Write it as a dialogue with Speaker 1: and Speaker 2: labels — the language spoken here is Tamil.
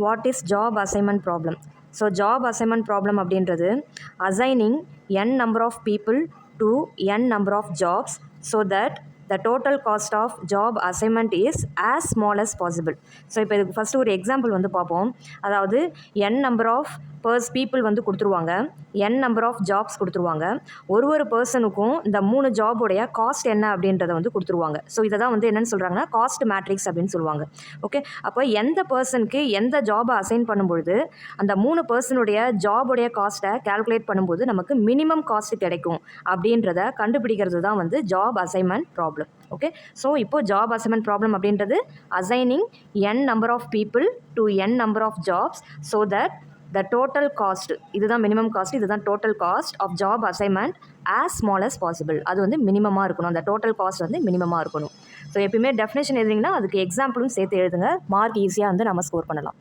Speaker 1: What is job assignment problem. So job assignment problem அப்படின்றது assigning n number of people to n number of jobs so that the total cost of job assignment is as small as possible. So இப்போ இதுக்கு ஃபஸ்ட்டு ஒரு எக்ஸாம்பிள் வந்து பார்ப்போம். அதாவது n number of பீப்புள் வந்து கொடுத்துருவாங்க, n number of ஜாப்ஸ் கொடுத்துருவாங்க. ஒரு பர்சனுக்கும் இந்த 3 ஜாபோடைய காஸ்ட் என்ன அப்படின்றத வந்து கொடுத்துருவாங்க. ஸோ இதை தான் வந்து என்னென்னு சொல்கிறாங்கன்னா காஸ்ட் மேட்ரிக்ஸ் அப்படின்னு சொல்லுவாங்க. ஓகே, அப்போ எந்த பர்சனுக்கு எந்த ஜாபை அசைன் பண்ணும்பொழுது அந்த 3 பர்சனுடைய ஜாபுடைய காஸ்ட்டை கால்குலேட் பண்ணும்போது நமக்கு மினிமம் காஸ்ட் கிடைக்கும் அப்படின்றத கண்டுபிடிக்கிறது தான் வந்து job assignment problem. Okay, so இப்போது ஜாப் அசைன்மெண்ட் ப்ராப்ளம் அப்படின்றது assigning n number of people to n number of jobs so that the total cost, இதுதான் மினிமம் காஸ்ட், இதுதான் total cost of job assignment as small as possible. அது வந்து மினிமமாக இருக்கணும், அந்த டோட்டல் காஸ்ட் வந்து மினிமமாக இருக்கணும். ஸோ எப்பயுமே டெஃபினேஷன் எழுதிங்கன்னா அதுக்கு எக்ஸாம்பிளும் சேர்த்து எழுதுங்க, மார்க் ஈஸியாக வந்து நம்ம ஸ்கோர் பண்ணலாம்.